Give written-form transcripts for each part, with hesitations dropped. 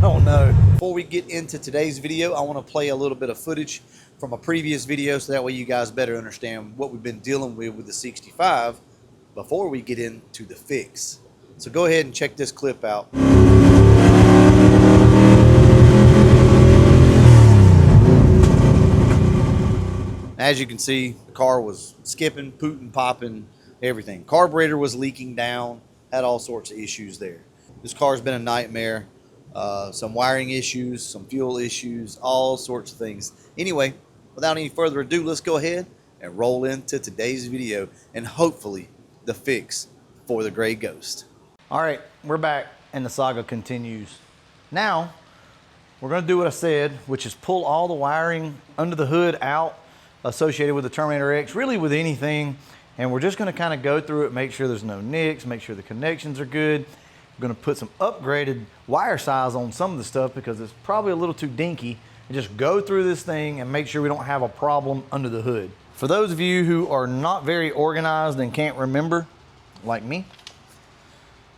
don't know. Before we get into today's video, I want to play a little bit of footage from a previous video so that way you guys better understand what we've been dealing with the 65 before we get into the fix. So go ahead and check this clip out. As you can see, the car was skipping, pooting, popping, everything. Carburetor was leaking down, had all sorts of issues there. This car's been a nightmare. Some wiring issues, some fuel issues, all sorts of things. Anyway, without any further ado, let's go ahead and roll into today's video and hopefully the fix for the Gray Ghost. All right, we're back and the saga continues. Now, we're gonna do what I said, which is pull all the wiring under the hood out associated with the Terminator X, really with anything, and we're just going to kind of go through it, make sure there's no nicks, make sure the connections are good. We're going to put some upgraded wire size on some of the stuff because it's probably a little too dinky, and just go through this thing and make sure we don't have a problem under the hood. For those of you who are not very organized and can't remember, like me,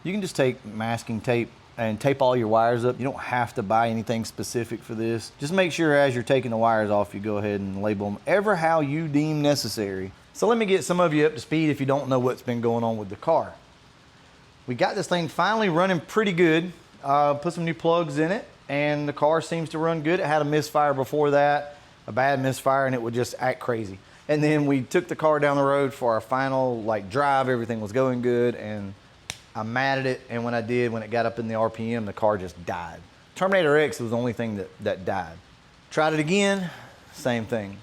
you can just take masking tape and tape all your wires up. You don't have to buy anything specific for this. Just make sure as you're taking the wires off, you go ahead and label them ever how you deem necessary. So let me get some of you up to speed if you don't know what's been going on with the car. We got this thing finally running pretty good. Put some new plugs in it and the car seems to run good. It had a misfire before that, a bad misfire, and it would just act crazy. And then we took the car down the road for our final drive. Everything was going good, and I matted it, and when I did, when it got up in the RPM, the car just died. Terminator X was the only thing that died. Tried it again, same thing.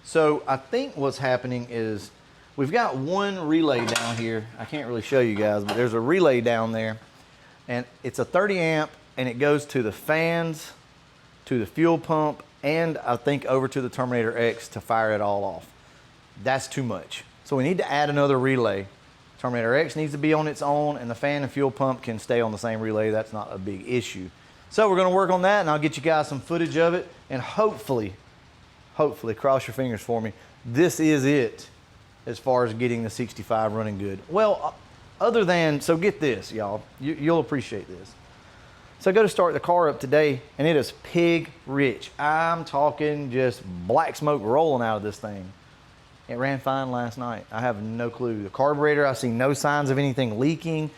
So I think what's happening is we've got one relay down here. I can't really show you guys, but there's a relay down there, and it's a 30 amp, and it goes to the fans, to the fuel pump, and I think over to the Terminator X to fire it all off. That's too much. So we need to add another relay. Terminator X needs to be on its own, and the fan and fuel pump can stay on the same relay. That's not a big issue. So we're gonna work on that, and I'll get you guys some footage of it, and hopefully, cross your fingers for me, this is it as far as getting the 65 running good. Well, other than, so get this, y'all, you'll appreciate this. So I go to start the car up today, and it is pig rich. I'm talking just black smoke rolling out of this thing. It ran fine last night. I have no clue. The carburetor, I see no signs of anything leaking.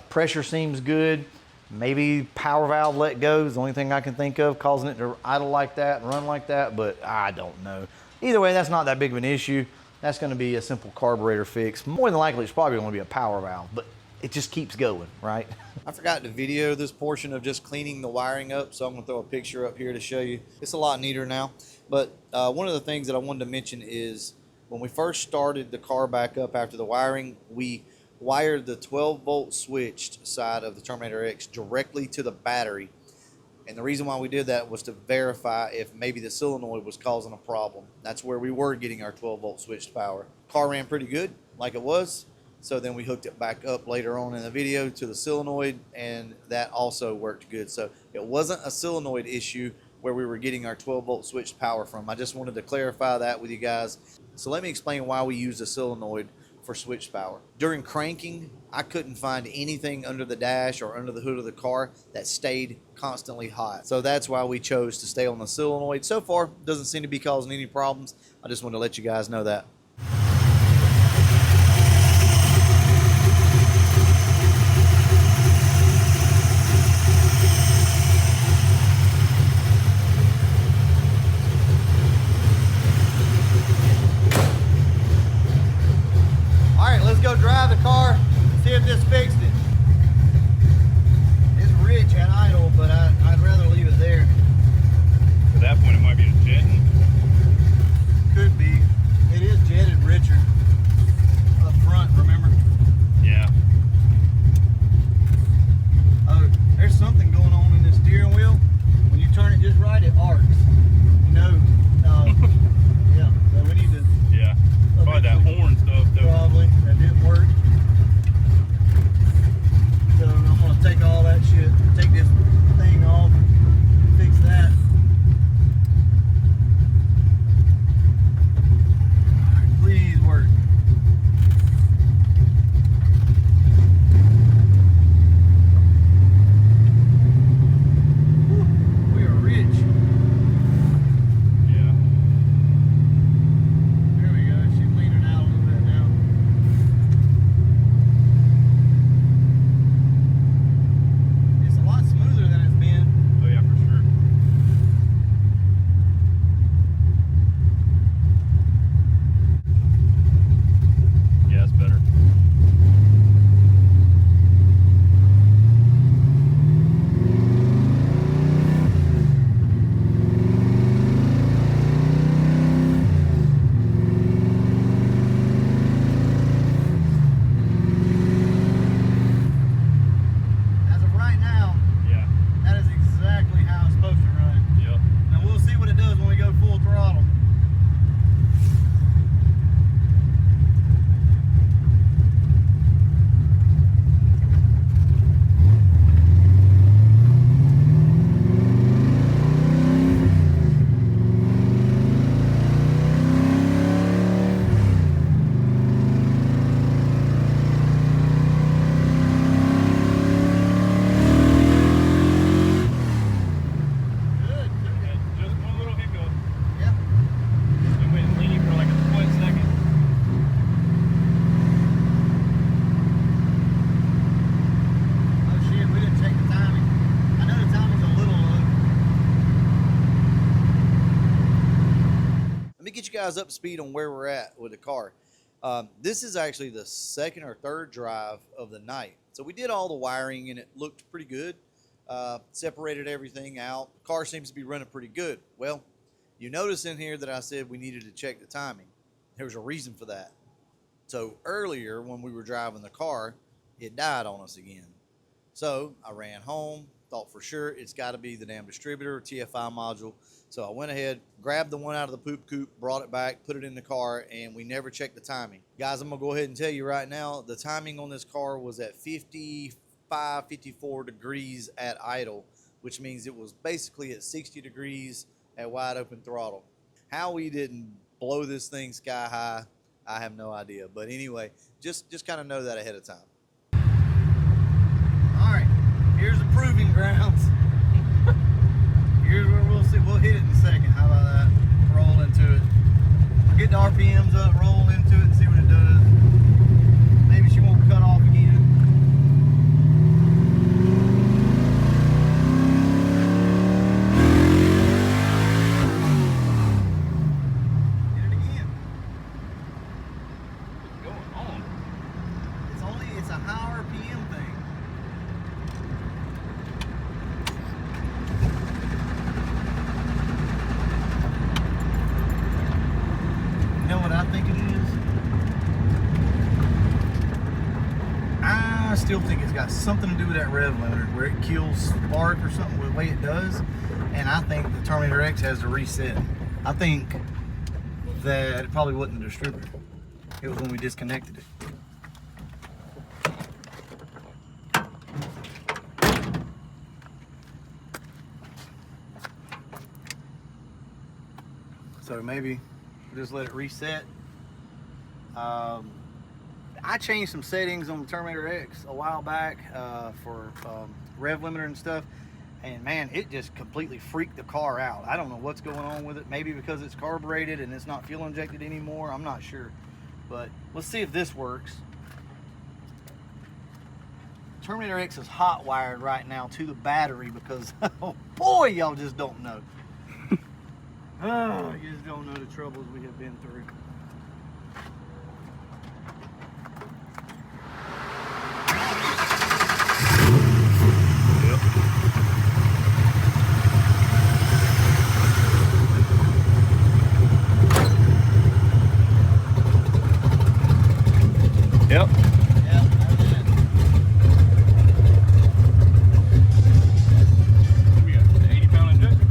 Pressure seems good. Maybe power valve let go is the only thing I can think of causing it to idle like that and run like that, but I don't know. Either way, that's not that big of an issue. That's gonna be a simple carburetor fix. More than likely, it's probably gonna be a power valve, but it just keeps going, right? I forgot to video this portion of just cleaning the wiring up, so I'm gonna throw a picture up here to show you. It's a lot neater now, but one of the things that I wanted to mention is when we first started the car back up after the wiring, we wired the 12-volt switched side of the Terminator X directly to the battery. And the reason why we did that was to verify if maybe the solenoid was causing a problem. That's where we were getting our 12-volt switched power. Car ran pretty good, like it was. So then we hooked it back up later on in the video to the solenoid, and that also worked good. So it wasn't a solenoid issue where we were getting our 12-volt switched power from. I just wanted to clarify that with you guys. So let me explain why we use a solenoid for switched power. During cranking, I couldn't find anything under the dash or under the hood of the car that stayed constantly hot. So that's why we chose to stay on the solenoid. So far, doesn't seem to be causing any problems. I just wanted to let you guys know that. Go drive the car, see if this fixed it. It's rich at idle, but I'd rather leave it there. At that point, it might be a jetting. Could be. It is jetting. get you guys up to speed on where we're at with the car. This is actually the second or third drive of the night. So we did all the wiring and it looked pretty good. Separated everything out. The car seems to be running pretty good. Well, you notice in here that I said we needed to check the timing. There was a reason for that. So earlier when we were driving the car, it died on us again. So I ran home, thought for sure it's got to be the damn distributor TFI module. So I went ahead, grabbed the one out of the poop coop, brought it back, put it in the car, and we never checked the timing. Guys, I'm going to go ahead and tell you right now, the timing on this car was at 55, 54 degrees at idle, which means it was basically at 60 degrees at wide open throttle. How we didn't blow this thing sky high, I have no idea. But anyway, just kind of know that ahead of time. All right, here's the proving grounds. Here's where we'll see. We'll hit it in a second. How about that? Roll into it. Get the RPMs up, roll into it, and see what it does. Maybe she won't cut off again. Hit it again. What's going on? It's a high RPM thing. You know what I think it is? I still think it's got something to do with that rev limiter, where it kills spark or something with the way it does. And I think the Terminator X has to reset. I think that it probably wasn't the distributor. It was when we disconnected it. So maybe just let it reset. I changed some settings on the Terminator X a while back for rev limiter and stuff, and man, it just completely freaked the car out. I don't know what's going on with it. Maybe because it's carbureted and it's not fuel injected anymore. I'm not sure, but let's see if this works. Terminator X is hot wired right now to the battery because, oh boy, y'all just don't know. Oh, you just don't know the troubles we have been through. Yep. Yeah, that's it. We got the 80-pound injector.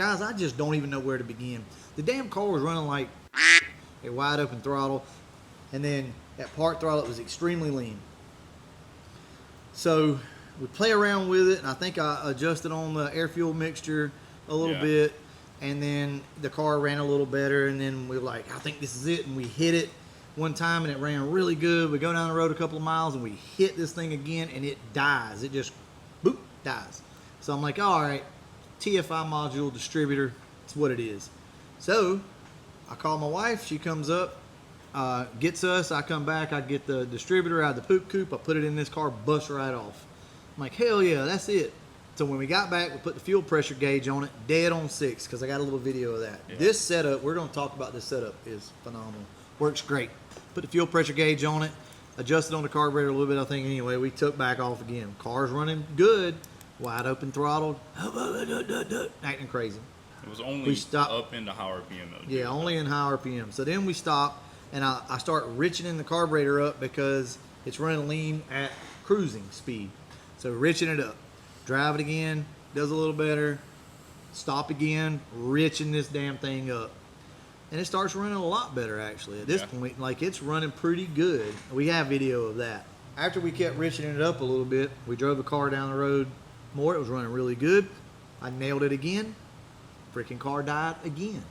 guys, I just don't even know where to begin. The damn car was running like a wide open throttle, and then at park throttle it was extremely lean. So we play around with it, and I think I adjusted on the air fuel mixture a little bit, and then the car ran a little better, and then we were like, I think this is it, and we hit it one time, and it ran really good. We go down the road a couple of miles, and we hit this thing again, and it dies. It just, boop, dies. So I'm like, all right, TFI module distributor, it's what it is. So I call my wife, she comes up, gets us, I come back, I get the distributor out of the poop coop, I put it in this car, bust right off. I'm like, hell yeah, that's it. So when we got back, we put the fuel pressure gauge on it, dead on 6, because I got a little video of that. Yeah. This setup, we're going to talk about this setup, is phenomenal. Works great. Put the fuel pressure gauge on it, adjusted on the carburetor a little bit, I think, anyway. We took back off again. Car's running good, wide open throttled, acting crazy. It was only up into high RPM though. Yeah, only in high RPM. So then we stop, and I start richening the carburetor up because it's running lean at cruising speed. So richen it up. Drive it again, does a little better. Stop again, richen this damn thing up. And it starts running a lot better, actually. At this point, like, it's running pretty good. We have video of that. After we kept richening it up a little bit, we drove the car down the road more. It was running really good. I nailed it again. Freaking car died again.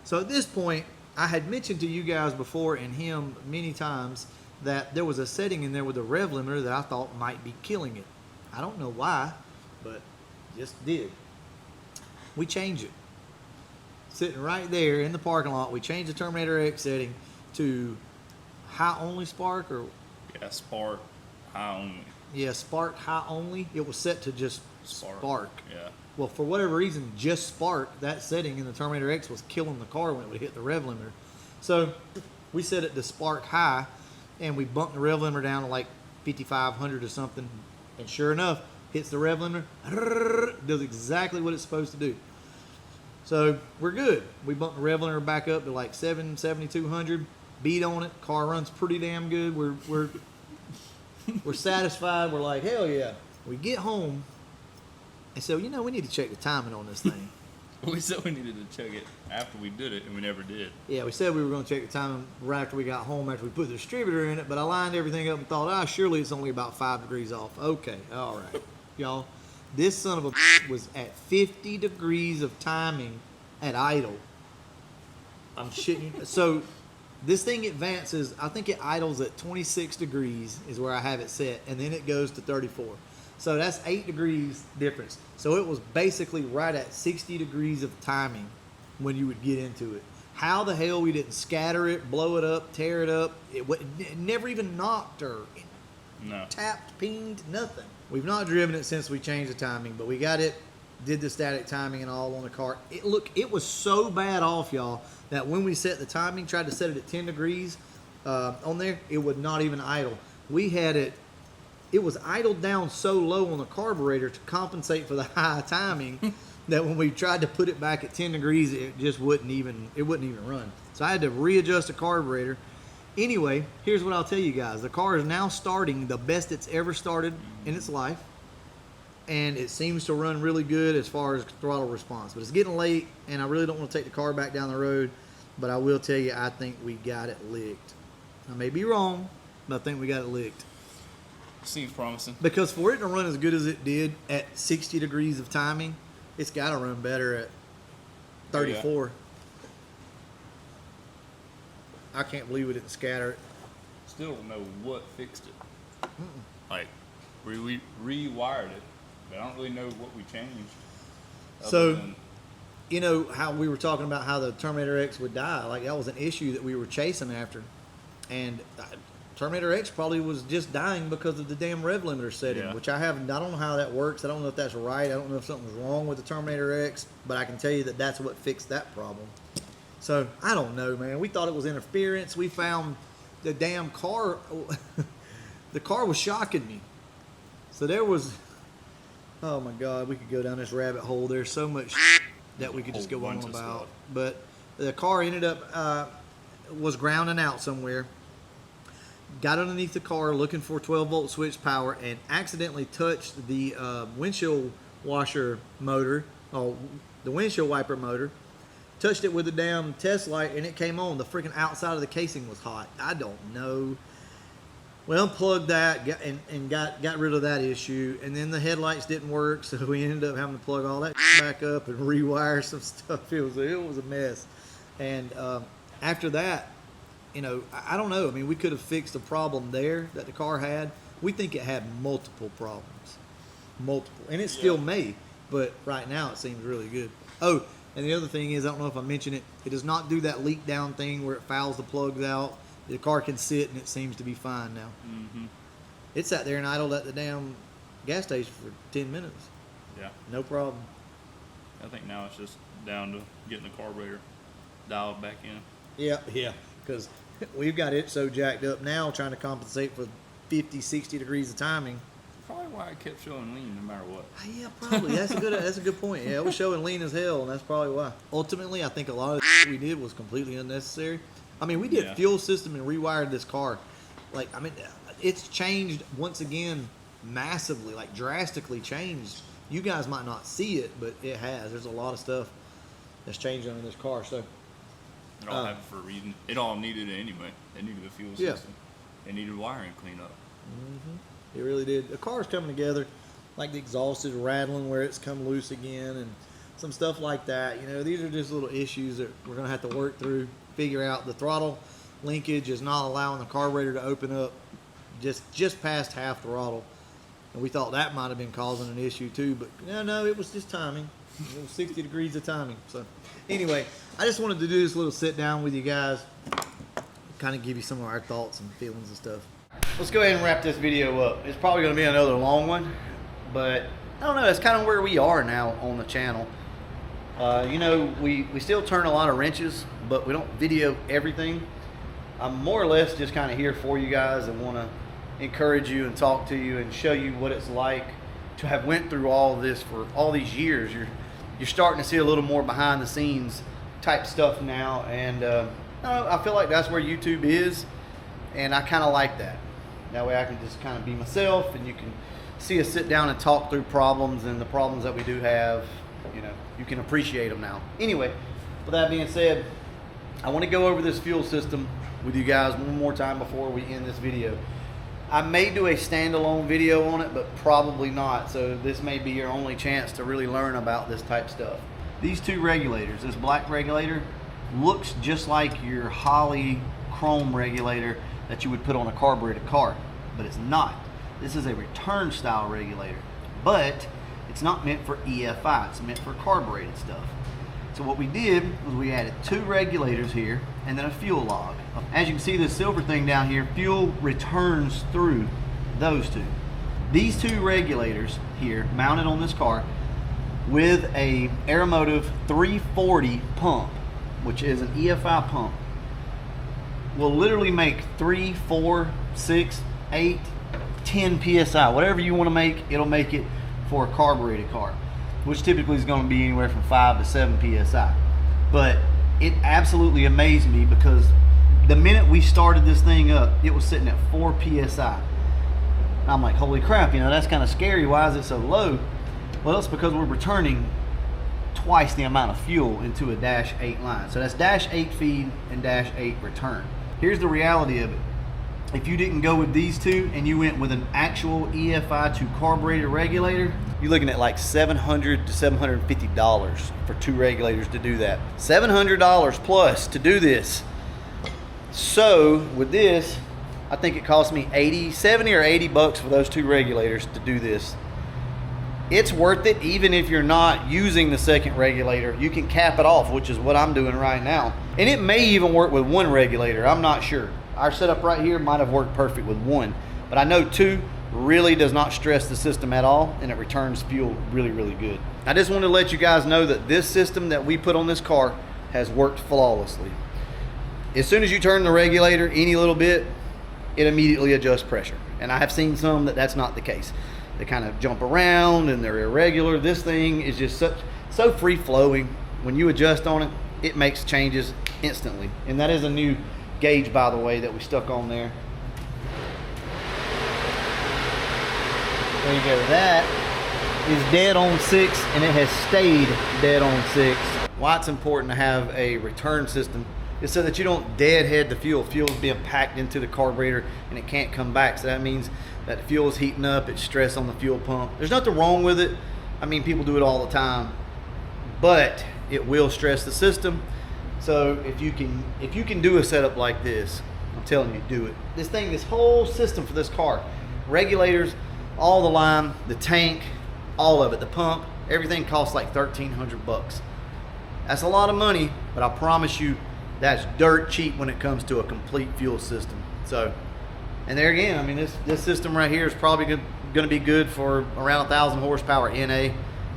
So at this point, I had mentioned to you guys before and him many times that there was a setting in there with the rev limiter that I thought might be killing it. I don't know why, but just did. We changed it. Sitting right there in the parking lot, we changed the Terminator X setting to high only spark, or spark high only. Yeah, spark high only. It was set to just spark. Yeah. Well, for whatever reason, just spark, that setting in the Terminator X was killing the car when it would hit the rev limiter. So we set it to spark high, and we bumped the rev limiter down to like 5,500 or something. And sure enough, hits the rev limiter, does exactly what it's supposed to do. So we're good. We bumped the rev limiter back up to like 7,200, beat on it. Car runs pretty damn good. We're satisfied. We're like, hell yeah. We get home, and so, we need to check the timing on this thing. We said we needed to check it after we did it, and we never did. Yeah, we said we were going to check the timing right after we got home, after we put the distributor in it, but I lined everything up and thought, surely it's only about 5 degrees off. Okay, all right. Y'all, this son of a was at 50 degrees of timing at idle. I'm shitting you. So this thing advances, I think it idles at 26 degrees is where I have it set, and then it goes to 34. So that's 8 degrees difference. So it was basically right at 60 degrees of timing when you would get into it. How the hell we didn't scatter it, blow it up, tear it up? It never even knocked or tapped, pinged, nothing. We've not driven it since we changed the timing, but we got it, did the static timing and all on the car. It was so bad off, y'all, that when we set the timing, tried to set it at 10 degrees on there, it would not even idle. We had it was idled down so low on the carburetor to compensate for the high timing that when we tried to put it back at 10 degrees, it just wouldn't even run. So I had to readjust the carburetor. Anyway, here's what I'll tell you guys. The car is now starting the best it's ever started in its life, and it seems to run really good as far as throttle response. But it's getting late, and I really don't want to take the car back down the road, but I will tell you, I think we got it licked. I may be wrong, but I think we got it licked. Seems promising. Because for it to run as good as it did at 60 degrees of timing, it's got to run better at 34. Oh, yeah. I can't believe we didn't scatter it. Still don't know what fixed it. Like, we rewired it, but I don't really know what we changed. So, you know how we were talking about how the Terminator X would die? Like, that was an issue that we were chasing after. And Terminator X probably was just dying because of the damn rev limiter setting, which I don't know how that works. I don't know if that's right. I don't know if something's wrong with the Terminator X, but I can tell you that that's what fixed that problem. So, I don't know, man. We thought it was interference. We found the damn car. The car was shocking me. So there was, oh my God, we could go down this rabbit hole. There's so much that we could just go on about. But the car ended up, was grounding out somewhere. Got underneath the car looking for 12-volt switch power and accidentally touched the windshield washer motor, or the windshield wiper motor, touched it with the damn test light, and it came on. The freaking outside of the casing was hot. I don't know. We unplugged that and got rid of that issue, and then the headlights didn't work, so we ended up having to plug all that back up and rewire some stuff. It was a mess. And after that, you know, I don't know. I mean, we could have fixed a problem there that the car had. We think it had multiple problems, and it still may. But right now, it seems really good. Oh, and the other thing is, I don't know if I mentioned it. It does not do that leak down thing where it fouls the plugs out. The car can sit, and it seems to be fine now. Mm-hmm. It sat there and idled at the damn gas station for 10 minutes. Yeah. No problem. I think now it's just down to getting the carburetor dialed back in. Yeah. Because we've got it so jacked up now, trying to compensate for 50, 60 degrees of timing. Probably why it kept showing lean no matter what. Yeah, probably. That's a good point. Yeah, it was showing lean as hell, and that's probably why. Ultimately, I think a lot of the shit we did was completely unnecessary. I mean, we did fuel system and rewired this car. Like, I mean, it's changed once again massively, like drastically changed. You guys might not see it, but it has. There's a lot of stuff that's changed on this car. So It all happened for a reason. It all needed it anyway. It needed a fuel system. It needed wiring cleanup. It really did. The car's coming together, like the exhaust is rattling where it's come loose again, and some stuff like that. You know, these are just little issues that we're gonna have to work through. Figure out the throttle linkage is not allowing the carburetor to open up just past half throttle, and we thought that might have been causing an issue too. But no, it was just timing. It was 60 degrees of timing. So anyway, I just wanted to do this little sit down with you guys, kind of give you some of our thoughts and feelings and stuff. Let's go ahead and wrap this video up. It's probably going to be another long one, but I don't know. That's kind of where we are now on the channel. You know, we still turn a lot of wrenches, but we don't video everything. I'm more or less just kind of here for you guys and want to encourage you and talk to you and show you what it's like to have went through all this for all these years. You're starting to see a little more behind the scenes type stuff now, and I feel like that's where YouTube is, and I kind of like that. That way I can just kind of be myself, and you can see us sit down and talk through problems, and the problems that we do have, you know, you can appreciate them now. Anyway, with that being said, I want to go over this fuel system with you guys one more time before we end this video. I may do a standalone video on it, but probably not. So this may be your only chance to really learn about this type stuff. These two regulators, this black regulator looks just like your Holley chrome regulator that you would put on a carbureted car, but it's not. This is a return style regulator, but it's not meant for EFI, it's meant for carbureted stuff. So what we did was we added two regulators here and then a fuel log. As you can see, this silver thing down here, fuel returns through those two. These two regulators here mounted on this car with a Aeromotive 340 pump, which is an EFI pump, will literally make 3, 4, 6, 8, 10 PSI. Whatever you want to make, it'll make it for a carbureted car, which typically is going to be anywhere from 5 to 7 PSI. But it absolutely amazed me because the minute we started this thing up, it was sitting at 4 PSI. And I'm like, holy crap, you know, that's kind of scary. Why is it so low? Well, it's because we're returning twice the amount of fuel into a Dash 8 line. So that's Dash 8 feed and Dash 8 return. Here's the reality of it. If you didn't go with these two and you went with an actual EFI to carbureted regulator, you're looking at like $700 to $750 for two regulators to do that. $700 plus to do this. So with this, I think it cost me 70 or 80 bucks for those two regulators to do this. It's worth it even if you're not using the second regulator. You can cap it off, which is what I'm doing right now. And it may even work with one regulator. I'm not sure. Our setup right here might have worked perfect with one, but I know two really does not stress the system at all, and it returns fuel really, really good. I just want to let you guys know that this system that we put on this car has worked flawlessly. As soon as you turn the regulator any little bit, it immediately adjusts pressure. And I have seen some that's not the case. They kind of jump around and they're irregular. This thing is just so free flowing. When you adjust on it, it makes changes instantly. And that is a new gauge, by the way, that we stuck on there. There you go with that. is dead on 6, and it has stayed dead on 6. Why it's important to have a return system is so that you don't deadhead the fuel. Fuel is being packed into the carburetor and it can't come back. So that means that the fuel is heating up, it's stress on the fuel pump. There's nothing wrong with it. I mean, people do it all the time, but it will stress the system. So if you can do a setup like this, I'm telling you, do it. This whole system for this car, regulators, all the line, the tank, all of it, the pump, everything costs like $1,300. That's a lot of money, but I promise you that's dirt cheap when it comes to a complete fuel system. So, and there again, I mean, this system right here is probably going to be good for around 1,000 horsepower NA.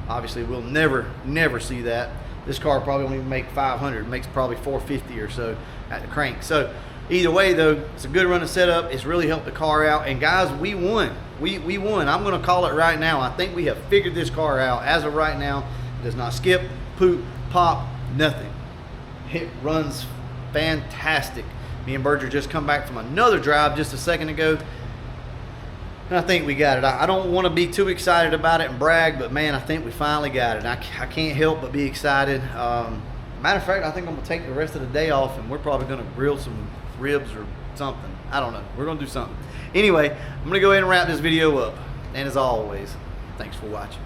Obviously, we'll never see that. This car probably won't even make 500. It makes probably 450 or so at the crank. So either way, though, it's a good running setup. It's really helped the car out. And guys, we won. We won. I'm going to call it right now. I think we have figured this car out. As of right now, it does not skip, poop, pop, nothing. It runs fantastic. Me and Berger just come back from another drive just a second ago, and I think we got it. I don't want to be too excited about it and brag, but man, I think we finally got it. I can't help but be excited. Matter of fact, I think I'm going to take the rest of the day off, and we're probably going to grill some ribs or something. I don't know. We're going to do something. Anyway, I'm going to go ahead and wrap this video up. And as always, thanks for watching.